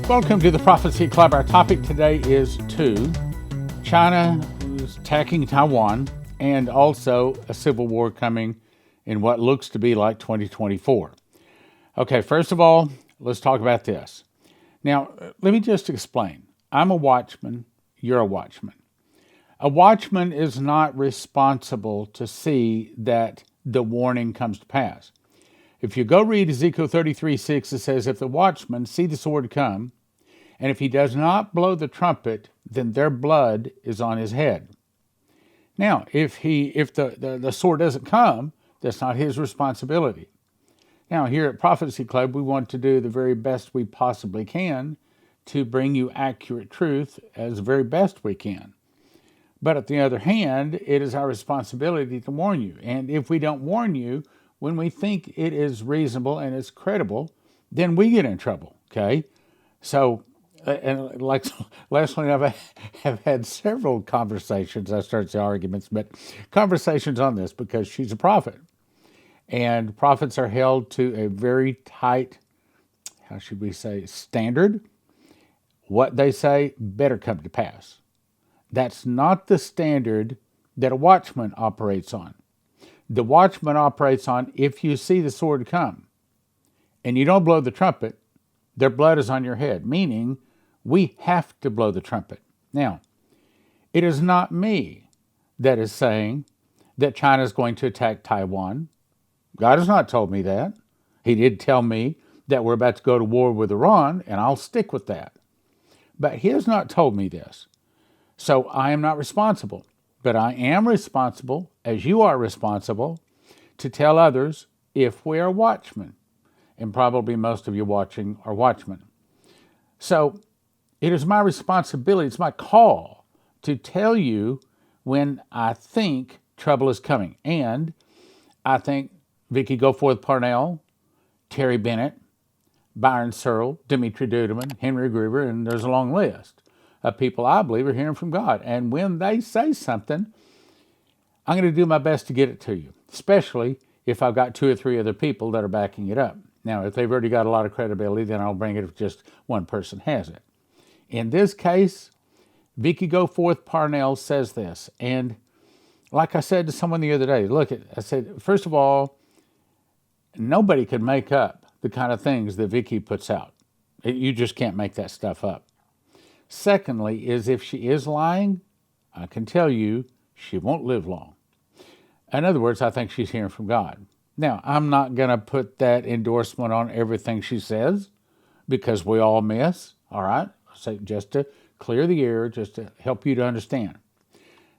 Welcome to the Prophecy Club. Our topic today is China is attacking Taiwan and also a civil war coming in what looks to be like 2024. Okay, first of all, let's talk about this. Now, let me just explain. I'm a watchman. You're a watchman. A watchman is not responsible to see that the warning comes to pass. If you go read Ezekiel 33:6, it says, if the watchman see the sword come, and if he does not blow the trumpet, then their blood is on his head. Now, if the sword doesn't come, that's not his responsibility. Now, here at Prophecy Club, we want to do the very best we possibly can to bring you accurate truth as the very best we can. But on the other hand, it is our responsibility to warn you. And if we don't warn you when we think it is reasonable and it's credible, then we get in trouble, okay? So, and like last night, I've had several conversations. I started the arguments, but conversations on this because she's a prophet. And prophets are held to a very tight, how should we say, standard. What they say better come to pass. That's not the standard that a watchman operates on. The watchman operates on if you see the sword come and you don't blow the trumpet, their blood is on your head, meaning we have to blow the trumpet. Now, it is not me that is saying that China is going to attack Taiwan. God has not told me that. He did tell me that we're about to go to war with Iran, and I'll stick with that. But he has not told me this. So I am not responsible. But I am responsible, as you are responsible, to tell others if we are watchmen. And probably most of you watching are watchmen. So it is my responsibility, it's my call to tell you when I think trouble is coming. And I think Vicky Goforth Parnell, Terry Bennett, Byron Searle, Dimitri Duduman, Henry Gruber, and there's a long list of people I believe are hearing from God. And when they say something, I'm going to do my best to get it to you, especially if I've got 2 or 3 other people that are backing it up. Now, if they've already got a lot of credibility, then I'll bring it if just one person has it. In this case, Vicky Goforth Parnell says this. And like I said to someone the other day, I said, first of all, nobody could make up the kind of things that Vicky puts out. You just can't make that stuff up. Secondly, is if she is lying, I can tell you she won't live long. In other words, I think she's hearing from God. Now, I'm not going to put that endorsement on everything she says because we all miss, all right? So just to clear the air, just to help you to understand.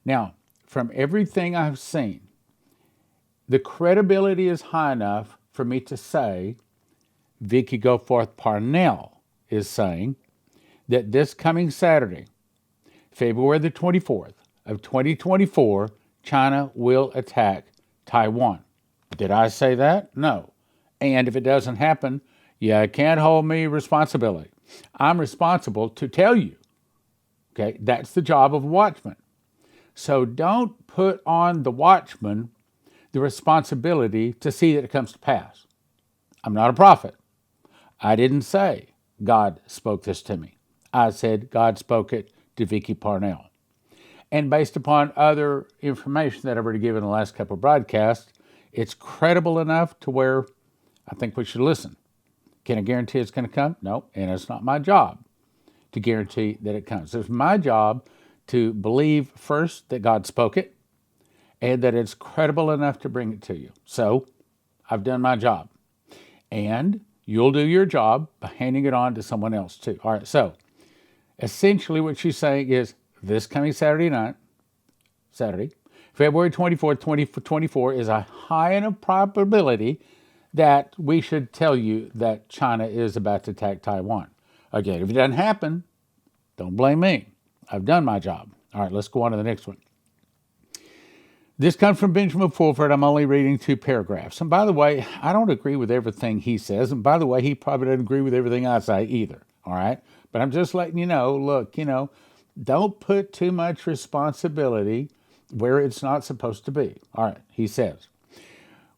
Now, from everything I've seen, the credibility is high enough for me to say Vicky Goforth Parnell is saying that this coming Saturday, February the 24th of 2024, China will attack Taiwan. Did I say that? No. And if it doesn't happen, you can't hold me responsibility. I'm responsible to tell you. Okay, that's the job of a watchman. So don't put on the watchman the responsibility to see that it comes to pass. I'm not a prophet. I didn't say God spoke this to me. I said God spoke it to Vicky Parnell. And based upon other information that I've already given in the last couple of broadcasts, it's credible enough to where I think we should listen. Can I guarantee it's going to come? No, and it's not my job to guarantee that it comes. It's my job to believe first that God spoke it and that it's credible enough to bring it to you. So I've done my job. And you'll do your job by handing it on to someone else too. All right, so essentially what she's saying is this coming Saturday, February 24th, 2024, is a high enough probability that we should tell you that China is about to attack Taiwan. Again, if it doesn't happen, don't blame me. I've done my job. All right, let's go on to the next one. This comes from Benjamin Fulford. I'm only reading 2 paragraphs. And by the way, I don't agree with everything he says. And by the way, he probably doesn't agree with everything I say either. All right? But I'm just letting you know, look, don't put too much responsibility where it's not supposed to be. All right, he says,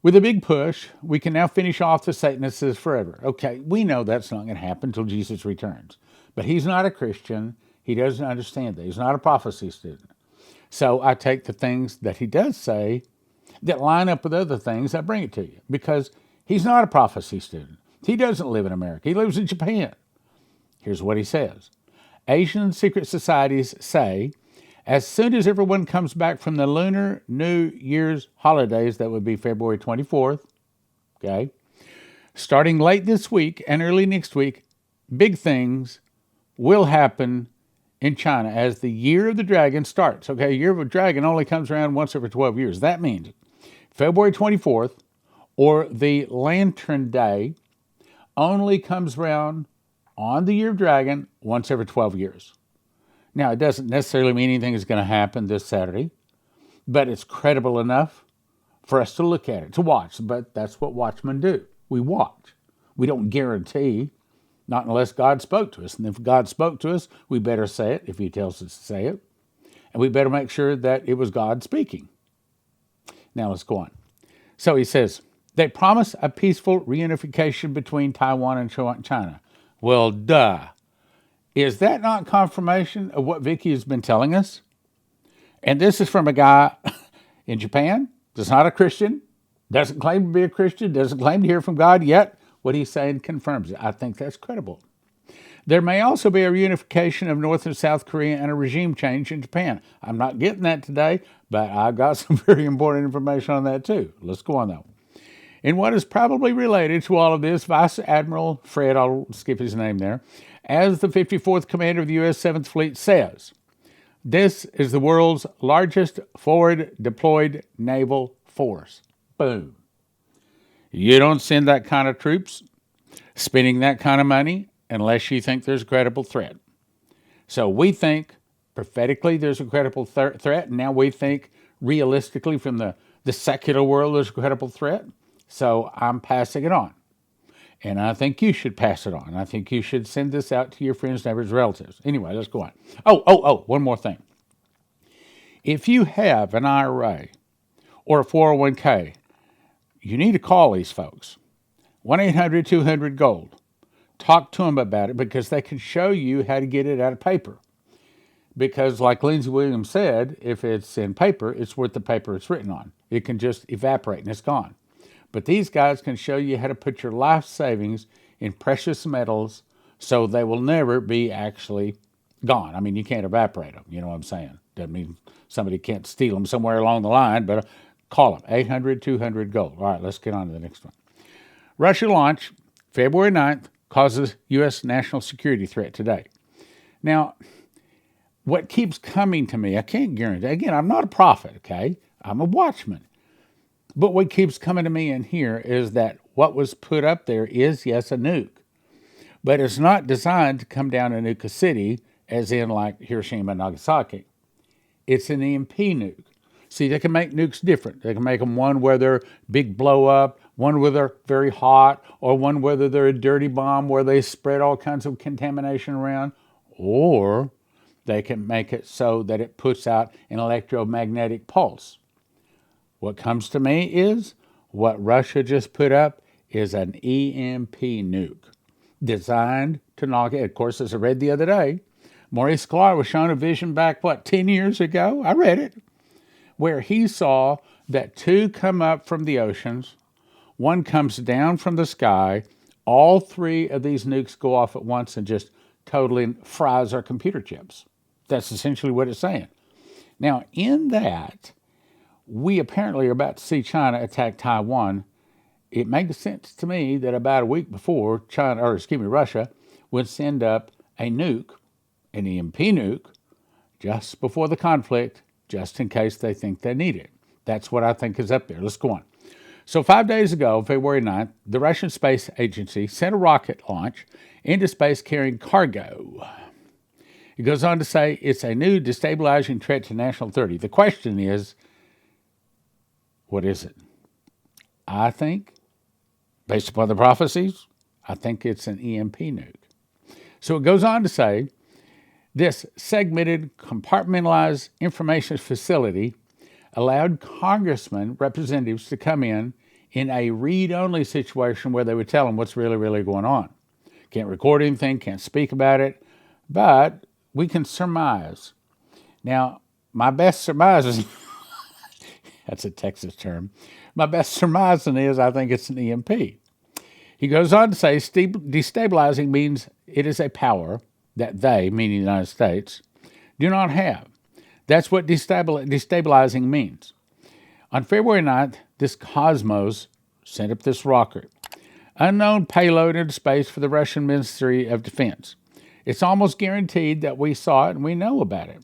With a big push, we can now finish off the Satanists forever. Okay, we know that's not going to happen until Jesus returns. But he's not a Christian. He doesn't understand that. He's not a prophecy student. So I take the things that he does say that line up with other things, I bring it to you. Because he's not a prophecy student. He doesn't live in America. He lives in Japan. Here's what he says. Asian secret societies say, as soon as everyone comes back from the Lunar New Year's holidays, that would be February 24th, okay, starting late this week and early next week, big things will happen in China as the Year of the Dragon starts. Okay, Year of the Dragon only comes around once every 12 years. That means February 24th or the Lantern Day only comes around on the Year of Dragon once every 12 years. Now, it doesn't necessarily mean anything is going to happen this Saturday, but it's credible enough for us to look at it, to watch. But that's what Watchmen do. We watch. We don't guarantee, not unless God spoke to us. And if God spoke to us, we better say it if he tells us to say it. And we better make sure that it was God speaking. Now, let's go on. So he says, they promise a peaceful reunification between Taiwan and China. Well, duh. Is that not confirmation of what Vicky has been telling us? And this is from a guy in Japan that's not a Christian, doesn't claim to be a Christian, doesn't claim to hear from God, yet what he's saying confirms it. I think that's credible. There may also be a reunification of North and South Korea and a regime change in Japan. I'm not getting that today, but I've got some very important information on that too. Let's go on though. In what is probably related to all of this, Vice Admiral Fred, I'll skip his name there, as the 54th Commander of the U.S. 7th Fleet says, this is the world's largest forward deployed naval force. Boom. You don't send that kind of troops, spending that kind of money, unless you think there's a credible threat. So we think prophetically there's a credible threat, and now we think realistically from the secular world there's a credible threat. So I'm passing it on. And I think you should pass it on. I think you should send this out to your friends, neighbors, relatives. Anyway, let's go on. One more thing. If you have an IRA or a 401k, you need to call these folks. 1-800-200-GOLD. Talk to them about it because they can show you how to get it out of paper. Because like Lindsey Williams said, if it's in paper, it's worth the paper it's written on. It can just evaporate and it's gone. But these guys can show you how to put your life savings in precious metals so they will never be actually gone. I mean, you can't evaporate them. You know what I'm saying? Doesn't mean somebody can't steal them somewhere along the line, but call them. 800-200-GOLD. All right, let's get on to the next one. Russia launch, February 9th, causes U.S. national security threat today. Now, what keeps coming to me, I can't guarantee. Again, I'm not a prophet, okay? I'm a watchman. But what keeps coming to me in here is that what was put up there is, yes, a nuke. But it's not designed to come down and nuke a city, as in like Hiroshima and Nagasaki. It's an EMP nuke. See, they can make nukes different. They can make them one where they're big blow up, one where they're very hot, or one where they're a dirty bomb where they spread all kinds of contamination around. Or they can make it so that it puts out an electromagnetic pulse. What comes to me is what Russia just put up is an EMP nuke designed to knock it. Of course, as I read the other day, Maurice Clark was shown a vision back, 10 years ago? I read it, where he saw that two come up from the oceans, one comes down from the sky, all three of these nukes go off at once and just totally fries our computer chips. That's essentially what it's saying. Now, in that, we apparently are about to see China attack Taiwan. It makes sense to me that about a week before Russia would send up a nuke, an EMP nuke, just before the conflict, just in case they think they need it. That's what I think is up there. Let's go on. So 5 days ago, February 9th, the Russian Space Agency sent a rocket launch into space carrying cargo. It goes on to say it's a new destabilizing threat to national authority. The question is, what is it? I think, based upon the prophecies, I think it's an EMP nuke. So it goes on to say, this segmented, compartmentalized information facility allowed congressmen, representatives to come in in a read-only situation where they would tell them what's really, really going on. Can't record anything, can't speak about it, but we can surmise. Now, my best surmise that's a Texas term. My best surmising is I think it's an EMP. He goes on to say destabilizing means it is a power that they, meaning the United States, do not have. That's what destabilizing means. On February 9th, this Cosmos sent up this rocket. Unknown payload into space for the Russian Ministry of Defense. It's almost guaranteed that we saw it and we know about it.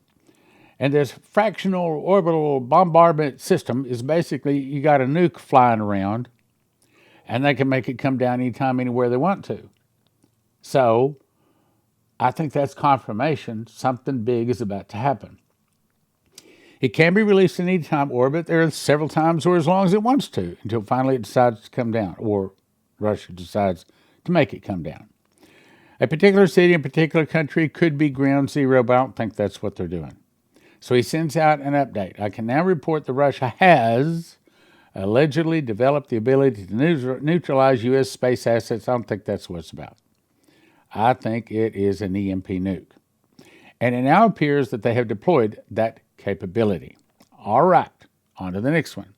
And this fractional orbital bombardment system is basically you got a nuke flying around and they can make it come down anytime, anywhere they want to. So I think that's confirmation something big is about to happen. It can be released in any time orbit. There are several times or as long as it wants to until finally it decides to come down or Russia decides to make it come down. A particular city, a particular country could be ground zero, but I don't think that's what they're doing. So he sends out an update. I can now report that Russia has allegedly developed the ability to neutralize U.S. space assets. I don't think that's what it's about. I think it is an EMP nuke. And it now appears that they have deployed that capability. All right, on to the next one.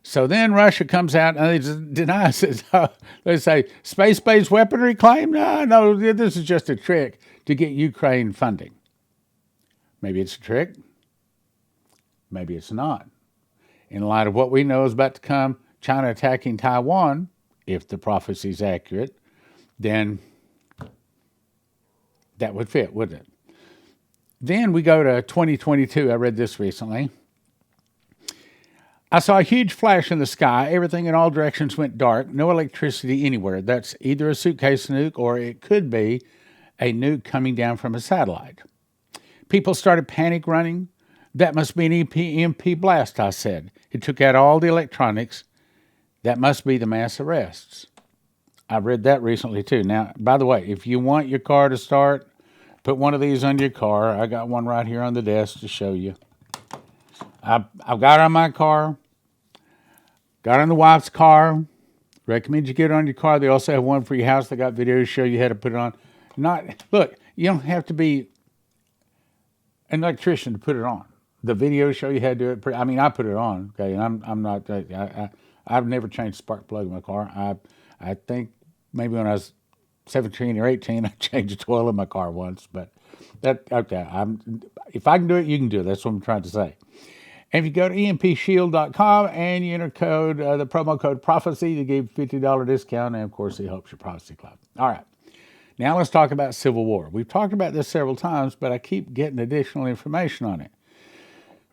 So then Russia comes out and they deny it. They say, space-based weaponry claim? No, this is just a trick to get Ukraine funding. Maybe it's a trick. Maybe it's not. In light of what we know is about to come, China attacking Taiwan, if the prophecy is accurate, then that would fit, wouldn't it? Then we go to 2022. I read this recently. I saw a huge flash in the sky. Everything in all directions went dark. No electricity anywhere. That's either a suitcase nuke or it could be a nuke coming down from a satellite. People started panic running. That must be an EMP blast, I said. It took out all the electronics. That must be the mass arrests. I read that recently too. Now, by the way, if you want your car to start, put one of these on your car. I got one right here on the desk to show you. I've got it on my car. Got it on the wife's car. Recommend you get it on your car. They also have one for your house. They got videos to show you how to put it on. Look, you don't have to be an electrician to put it on. The videos show you how to do it. I mean, I put it on, okay, and I'm not. I've never changed a spark plug in my car. I think maybe when I was 17 or 18, I changed a oil in my car once. But okay. If I can do it, you can do it. That's what I'm trying to say. And if you go to empshield.com and you enter the promo code Prophecy, they give you a $50 discount, and of course, it helps your Prophecy Club. All right. Now let's talk about Civil War. We've talked about this several times, but I keep getting additional information on it.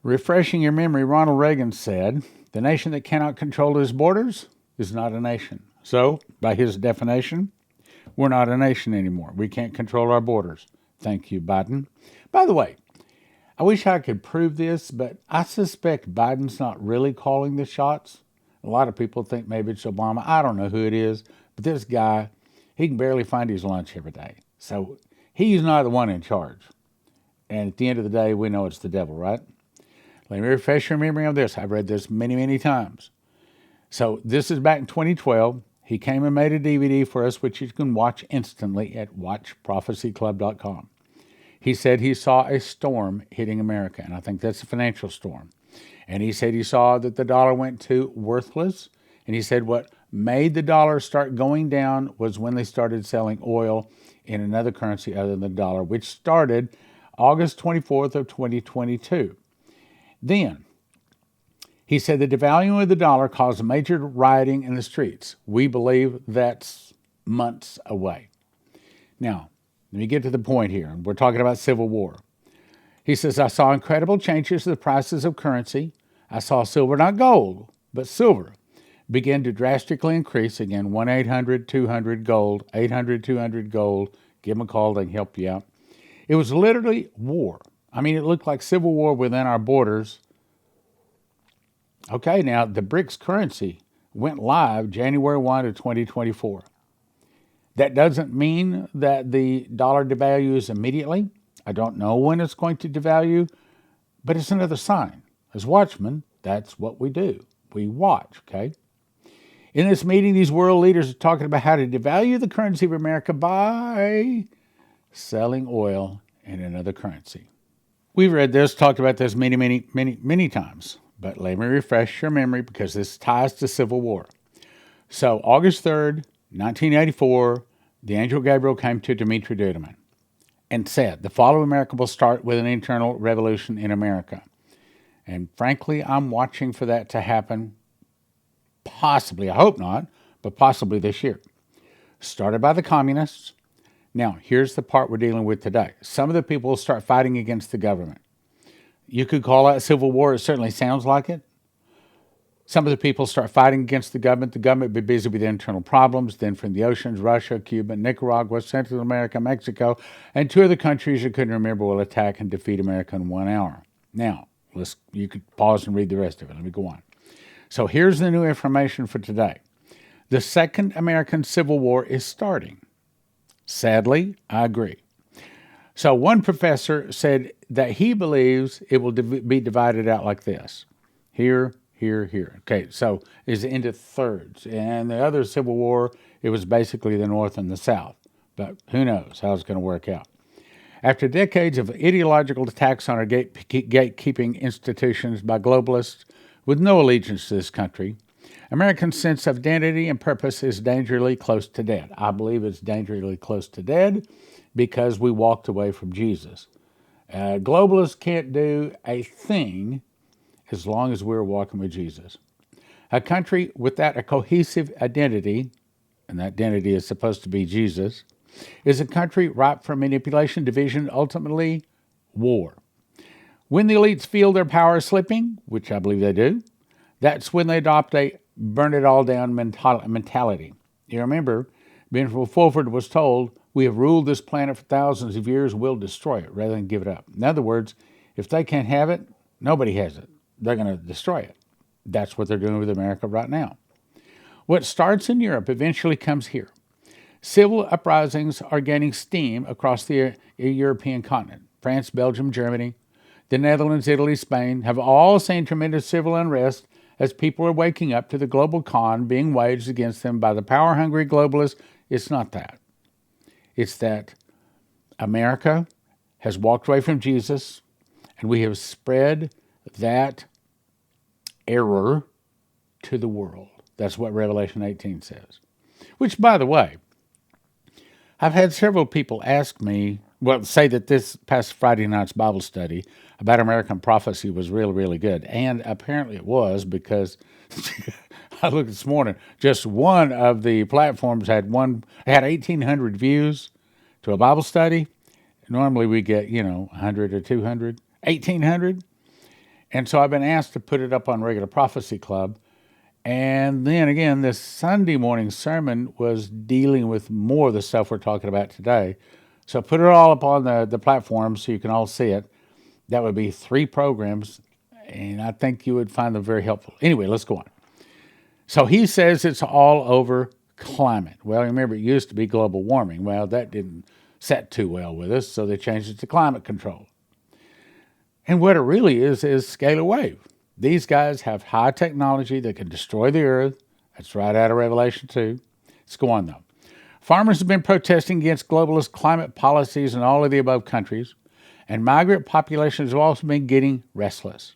Refreshing your memory, Ronald Reagan said, the nation that cannot control its borders is not a nation. So, by his definition, we're not a nation anymore. We can't control our borders. Thank you, Biden. By the way, I wish I could prove this, but I suspect Biden's not really calling the shots. A lot of people think maybe it's Obama. I don't know who it is, but this guy, he can barely find his lunch every day. So he's not the one in charge. And at the end of the day, we know it's the devil, right? Let me refresh your memory on this. I've read this many, many times. So this is back in 2012. He came and made a DVD for us, which you can watch instantly at watchprophecyclub.com. He said he saw a storm hitting America, and I think that's a financial storm. And he said he saw that the dollar went to worthless, and he said what made the dollar start going down was when they started selling oil in another currency other than the dollar, which started August 24th of 2022. Then, he said the devaluing of the dollar caused major rioting in the streets. We believe that's months away. Now, let me get to the point here. We're talking about Civil War. He says, I saw incredible changes to the prices of currency. I saw silver, not gold, but silver, begin to drastically increase. Again, 1-800-200-GOLD, 800-200 gold. Give them a call. They can help you out. It was literally war. I mean, it looked like civil war within our borders. Okay, now the BRICS currency went live January 1 of 2024. That doesn't mean that the dollar devalues immediately. I don't know when it's going to devalue, but it's another sign. As Watchmen, that's what we do. We watch, okay? In this meeting, these world leaders are talking about how to devalue the currency of America by selling oil in another currency. We've read this, talked about this many times, but let me refresh your memory because this ties to Civil War. So August 3rd, 1984, the angel Gabriel came to Dmitri Duduman and said, the fall of America will start with an internal revolution in America. And frankly, I'm watching for that to happen possibly, I hope not, but possibly this year. Started by the communists. Now, here's the part we're dealing with today. Some of the people will start fighting against the government. You could call that civil war. It certainly sounds like it. Some of the people start fighting against the government. The government will be busy with internal problems. Then from the oceans, Russia, Cuba, Nicaragua, Central America, Mexico, and 2 other countries you couldn't remember will attack and defeat America in 1 hour. Now, you could pause and read the rest of it. Let me go on. So here's the new information for today. The Second American Civil War is starting. Sadly, I agree. So one professor said that he believes it will be divided out like this. Here, here, here. Okay, so it's into thirds. And the other Civil War, it was basically the North and the South. But who knows how it's going to work out. After decades of ideological attacks on our gatekeeping institutions by globalists with no allegiance to this country, American sense of identity and purpose is dangerously close to dead. I believe it's dangerously close to dead because we walked away from Jesus. Globalists can't do a thing as long as we're walking with Jesus. A country without a cohesive identity, and that identity is supposed to be Jesus, is a country ripe for manipulation, division, ultimately war. When the elites feel their power slipping, which I believe they do, that's when they adopt a burn it all down mentality. You remember, Benjamin Fulford was told, we have ruled this planet for thousands of years, we'll destroy it rather than give it up. In other words, if they can't have it, nobody has it. They're going to destroy it. That's what they're doing with America right now. What starts in Europe eventually comes here. Civil uprisings are gaining steam across the European continent. France, Belgium, Germany, the Netherlands, Italy, Spain have all seen tremendous civil unrest as people are waking up to the global con being waged against them by the power-hungry globalists. It's not that. It's that America has walked away from Jesus, and we have spread that error to the world. That's what Revelation 18 says. Which, by the way, I've had several people ask me, say that this past Friday night's Bible study about American prophecy was really, really good. And apparently it was because I looked this morning, just one of the platforms had 1,800 views to a Bible study. Normally we get, 100 or 200, 1,800. And so I've been asked to put it up on Regular Prophecy Club. And then again, this Sunday morning sermon was dealing with more of the stuff we're talking about today. So put it all up on the platform so you can all see it. That would be 3 programs, and I think you would find them very helpful. Anyway, let's go on. So he says it's all over climate. Well, remember, it used to be global warming. Well, that didn't set too well with us, so they changed it to climate control. And what it really is scalar wave. These guys have high technology that can destroy the earth. That's right out of Revelation 2. Let's go on, though. Farmers have been protesting against globalist climate policies in all of the above countries, and migrant populations have also been getting restless.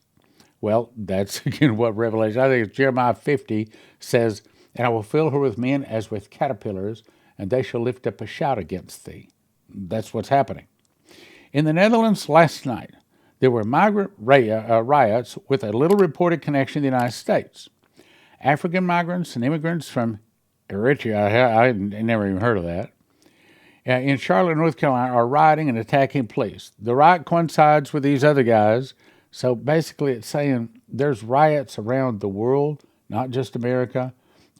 Well, that's again what Revelation, I think it's Jeremiah 50 says, and I will fill her with men as with caterpillars, and they shall lift up a shout against thee. That's what's happening. In the Netherlands last night, there were migrant riots with a little reported connection to the United States. African migrants and immigrants from Eritrea, I never even heard of that, in Charlotte, North Carolina, are rioting and attacking police. The riot coincides with these other guys, so basically it's saying there's riots around the world, not just America.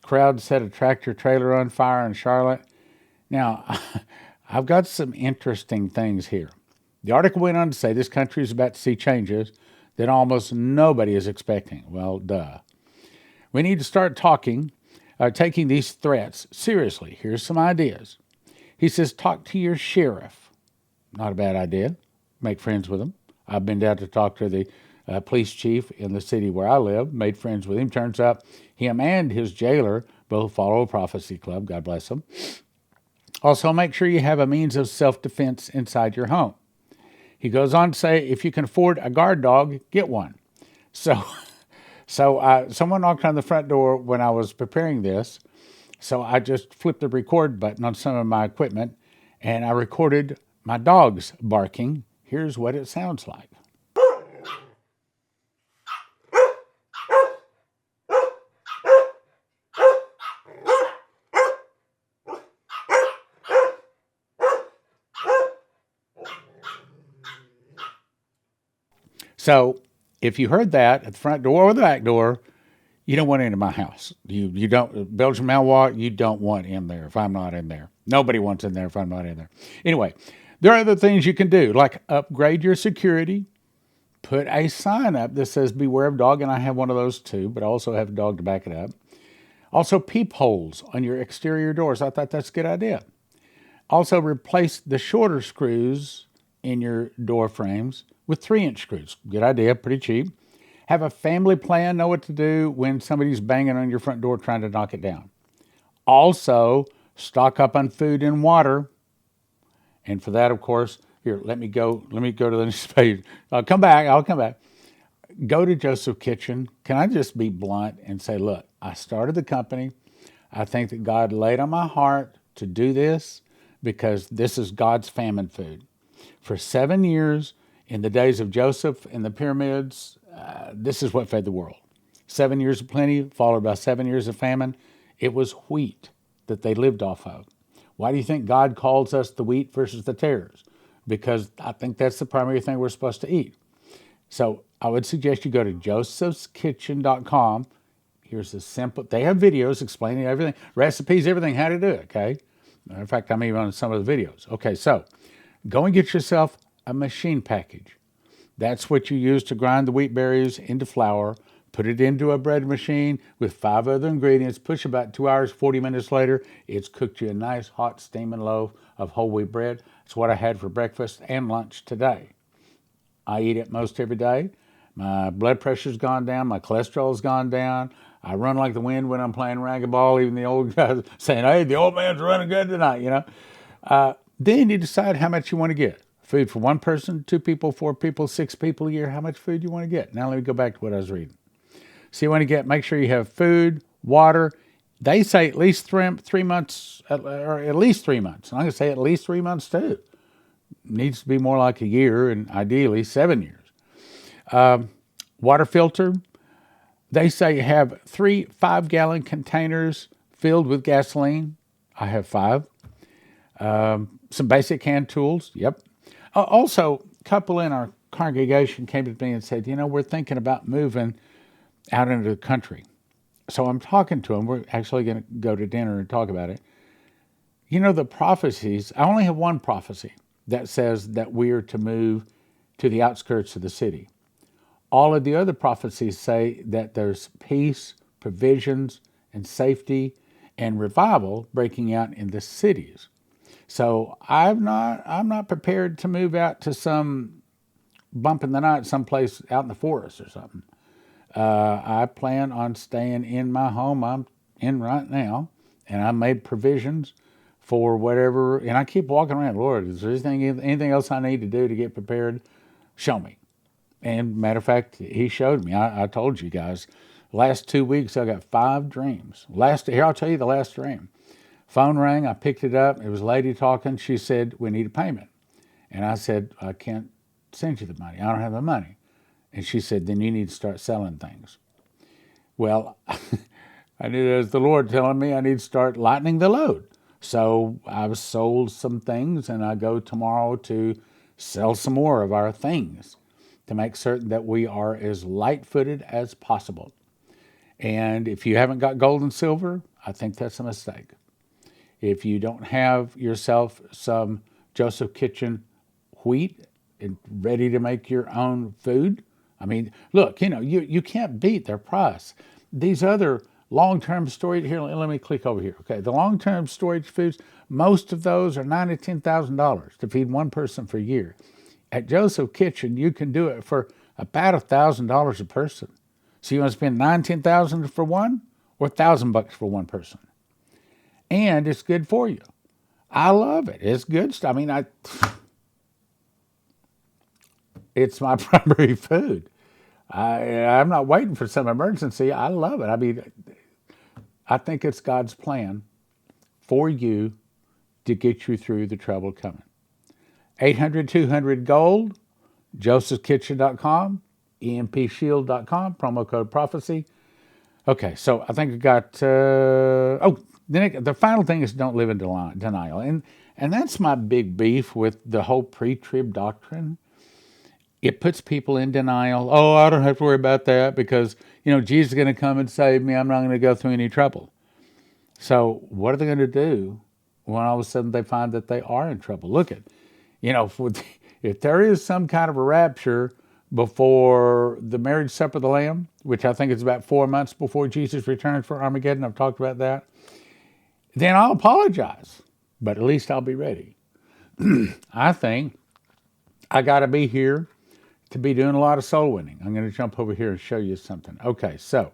Crowd set a tractor trailer on fire in Charlotte. Now, I've got some interesting things here. The article went on to say this country is about to see changes that almost nobody is expecting. Well, duh. We need to start taking these threats seriously. Here's some ideas. He says, talk to your sheriff. Not a bad idea. Make friends with him. I've been down to talk to the police chief in the city where I live, made friends with him. Turns out him and his jailer both follow Prophecy Club. God bless them. Also, make sure you have a means of self-defense inside your home. He goes on to say, if you can afford a guard dog, get one. So someone knocked on the front door when I was preparing this. So I just flipped the record button on some of my equipment, and I recorded my dogs barking. Here's what it sounds like. So if you heard that at the front door or the back door, you don't want into my house. You don't, Belgian Malinois, you don't want in there if I'm not in there. Nobody wants in there if I'm not in there. Anyway, there are other things you can do, like upgrade your security, put a sign up that says beware of dog, and I have one of those too, but I also have a dog to back it up. Also, peepholes on your exterior doors. I thought that's a good idea. Also, replace the shorter screws in your door frames with 3-inch screws. Good idea, pretty cheap. Have a family plan, know what to do when somebody's banging on your front door trying to knock it down. Also, stock up on food and water. And for that, of course, here, let me go to the next page. I'll come back. Go to Joseph Kitchen. Can I just be blunt and say, look, I started the company. I think that God laid on my heart to do this because this is God's famine food. For 7 years, in the days of Joseph and the pyramids, this is what fed the world. 7 years of plenty, followed by 7 years of famine. It was wheat that they lived off of. Why do you think God calls us the wheat versus the tares? Because I think that's the primary thing we're supposed to eat. So I would suggest you go to josephskitchen.com. Here's a simple, they have videos explaining everything, recipes, everything, how to do it, okay? Matter of fact, I'm even on some of the videos. Okay, so go and get yourself a machine package. That's what you use to grind the wheat berries into flour, put it into a bread machine with 5 other ingredients, push about 2 hours, 40 minutes later, it's cooked you a nice hot steaming loaf of whole wheat bread. It's what I had for breakfast and lunch today. I eat it most every day. My blood pressure's gone down, my cholesterol's gone down. I run like the wind when I'm playing racquetball, even the old guys saying, hey, the old man's running good tonight, you know. Then you decide how much you want to get. Food for 1 person, 2 people, 4 people, 6 people a year, how much food you want to get. Now let me go back to what I was reading. So you want to make sure you have food, water. They say at least 3 months, or at least 3 months. And I'm going to say at least 3 months too. Needs to be more like a year and ideally 7 years. Water filter. They say have 3 5-gallon containers filled with gasoline. I have 5. Some basic hand tools. Yep. Also, a couple in our congregation came to me and said, we're thinking about moving out into the country. So I'm talking to them. We're actually going to go to dinner and talk about it. The prophecies, I only have one prophecy that says that we are to move to the outskirts of the city. All of the other prophecies say that there's peace, provisions, and safety and revival breaking out in the cities. So I'm not prepared to move out to some bump in the night someplace out in the forest or something. I plan on staying in my home I'm in right now, and I made provisions for whatever, and I keep walking around, Lord, is there anything else I need to do to get prepared? Show me. And matter of fact, he showed me. I told you guys, last 2 weeks I got 5 dreams. Here, I'll tell you the last dream. Phone rang, I picked it up, it was a lady talking, she said, we need a payment. And I said, I can't send you the money, I don't have the money. And she said, then you need to start selling things. Well, I knew it was the Lord telling me I need to start lightening the load. So I've sold some things, and I go tomorrow to sell some more of our things to make certain that we are as light-footed as possible. And if you haven't got gold and silver, I think that's a mistake. If you don't have yourself some Joseph Kitchen wheat and ready to make your own food, I mean, look, you can't beat their price. These other long-term storage, here, let me click over here. Okay, the long-term storage foods, most of those are $9,000 to $10,000 to feed 1 person for a year. At Joseph Kitchen, you can do it for about $1,000 a person. So you want to spend $9,000 to $10,000 for one? or $1,000 for one person. And it's good for you. I love it. It's good stuff. I mean, it's my primary food. I'm not waiting for some emergency. I love it. I mean, I think it's God's plan for you to get you through the trouble coming. 800-200-GOLD, josephskitchen.com, empshield.com, promo code prophecy. Okay, so I think I got, the final thing is don't live in denial. And that's my big beef with the whole pre-trib doctrine. It puts people in denial. Oh, I don't have to worry about that because, Jesus is going to come and save me. I'm not going to go through any trouble. So what are they going to do when all of a sudden they find that they are in trouble? Look at, if there is some kind of a rapture before the marriage supper of the Lamb, which I think is about 4 months before Jesus returns for Armageddon, I've talked about that, then I'll apologize, but at least I'll be ready. I think I got to be here to be doing a lot of soul winning. I'm going to jump over here and show you something. Okay, so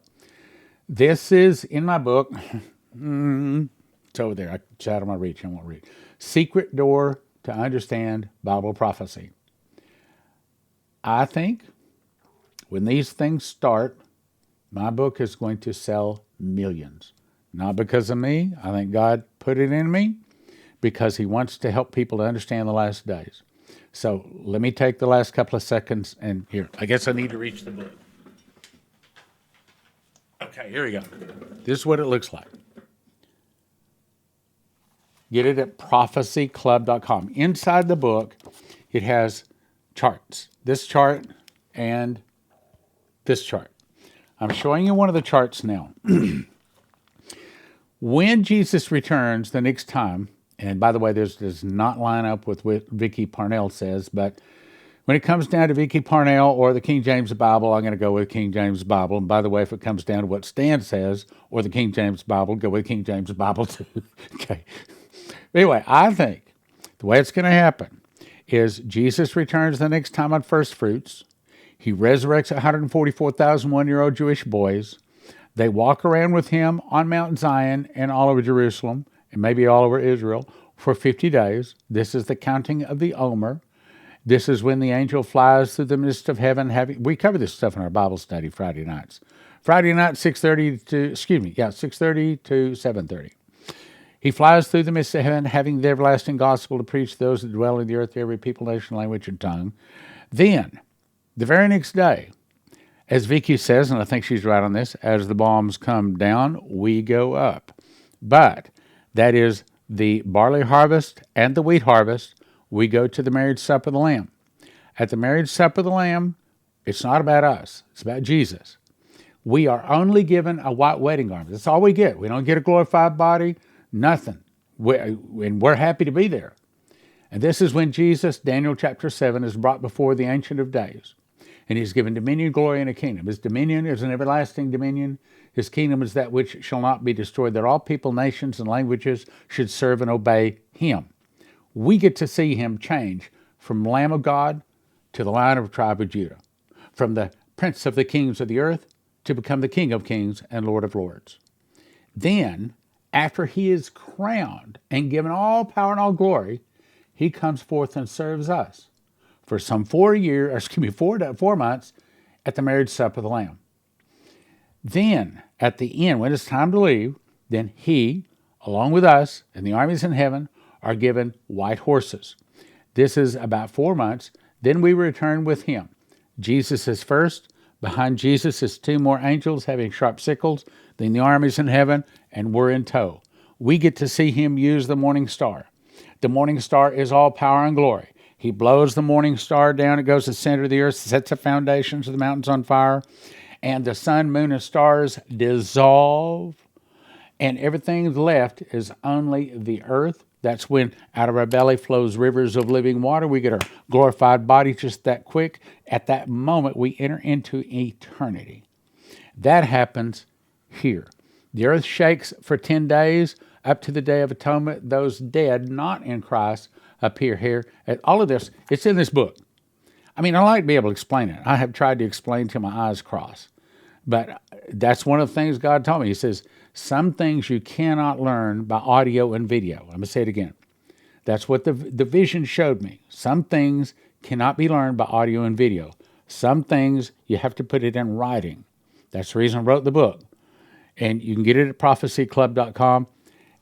this is in my book. It's over there. It's out of my reach. I won't read. Secret Door to Understand Bible Prophecy. I think when these things start, my book is going to sell millions. Not because of me. I think God put it in me because he wants to help people to understand the last days. So let me take the last couple of seconds and here. I guess I need to reach the book. Okay, here we go. This is what it looks like. Get it at prophecyclub.com. Inside the book, it has charts. This chart and this chart. I'm showing you one of the charts now. When Jesus returns the next time, and by the way, this does not line up with what Vicky Parnell says, but when it comes down to Vicky Parnell or the King James Bible, I'm going to go with King James Bible. And by the way, if it comes down to what Stan says or the King James Bible, go with King James Bible too. Okay. Anyway, I think the way it's going to happen is Jesus returns the next time on first fruits. He resurrects 144,000 one-year-old Jewish boys. They walk around with him on Mount Zion and all over Jerusalem and maybe all over Israel for 50 days. This is the counting of the Omer. This is when the angel flies through the midst of heaven. We cover this stuff in our Bible study Friday nights. Friday night, 6:30 to 7:30. He flies through the midst of heaven, having the everlasting gospel to preach to those that dwell in the earth, every people, nation, language, and tongue. Then, the very next day, as Vicky says, and I think she's right on this, as the bombs come down, we go up. But that is the barley harvest and the wheat harvest. We go to the marriage supper of the Lamb. At the marriage supper of the Lamb, it's not about us. It's about Jesus. We are only given a white wedding garment. That's all we get. We don't get a glorified body, nothing. And we're happy to be there. And this is when Jesus, Daniel chapter 7, is brought before the Ancient of Days. And he's given dominion, glory, and a kingdom. His dominion is an everlasting dominion. His kingdom is that which shall not be destroyed, that all people, nations, and languages should serve and obey him. We get to see him change from Lamb of God to the Lion of the tribe of Judah, from the Prince of the kings of the earth to become the King of kings and Lord of lords. Then, after he is crowned and given all power and all glory, he comes forth and serves us for some 4 months at the marriage supper of the Lamb. Then, at the end, when it's time to leave, then he, along with us and the armies in heaven, are given white horses. This is about 4 months. Then we return with him. Jesus is first. Behind Jesus is 2 more angels having sharp sickles. Then the armies in heaven, and we're in tow. We get to see him use the morning star. The morning star is all power and glory. He blows the morning star down. It goes to the center of the earth, sets the foundations of the mountains on fire, and the sun, moon, and stars dissolve, and everything left is only the earth. That's when out of our belly flows rivers of living water. We get our glorified body just that quick. At that moment, we enter into eternity. That happens here. The earth shakes for 10 days up to the Day of Atonement. Those dead not in Christ appear here. All of this, it's in this book. I mean, I like to be able to explain it. I have tried to explain till my eyes cross. But that's one of the things God told me. He says, some things you cannot learn by audio and video. I'm going to say it again. That's what the vision showed me. Some things cannot be learned by audio and video. Some things you have to put it in writing. That's the reason I wrote the book. And you can get it at prophecyclub.com.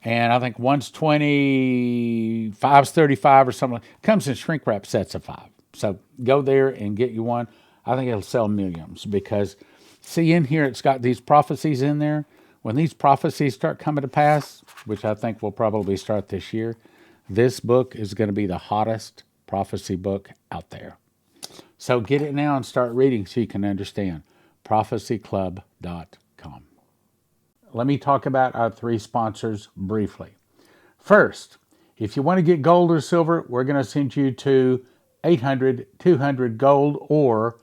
And I think one's 20, five's 35 or something. It comes in shrink wrap sets of 5. So go there and get you one. I think it'll sell millions because, see, in here it's got these prophecies in there. When these prophecies start coming to pass, which I think will probably start this year, this book is going to be the hottest prophecy book out there. So get it now and start reading so you can understand. prophecyclub.com. Let me talk about our 3 sponsors briefly. First, if you want to get gold or silver, we're going to send you to 800-200 gold or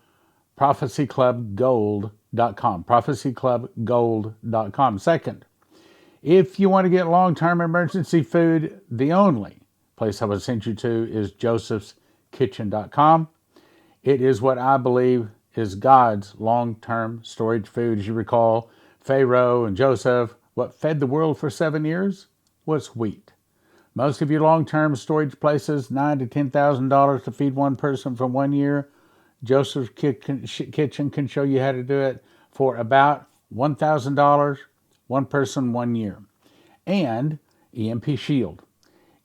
prophecyclubgold.com. prophecyclubgold.com. Second, if you want to get long-term emergency food, the only place I would send you to is josephskitchen.com. It is what I believe is God's long-term storage food. As you recall, Pharaoh and Joseph, what fed the world for 7 years was wheat. Most of your long-term storage places, $9,000 to $10,000 to feed one person for 1 year. Joseph's Kitchen can show you how to do it for about $1,000, one person, 1 year. And EMP Shield.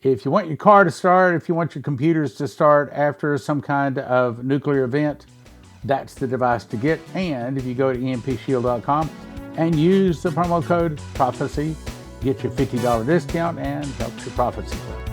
If you want your car to start, if you want your computers to start after some kind of nuclear event, that's the device to get. And if you go to empshield.com and use the promo code PROPHECY, get your $50 discount and help your Prophecy Club.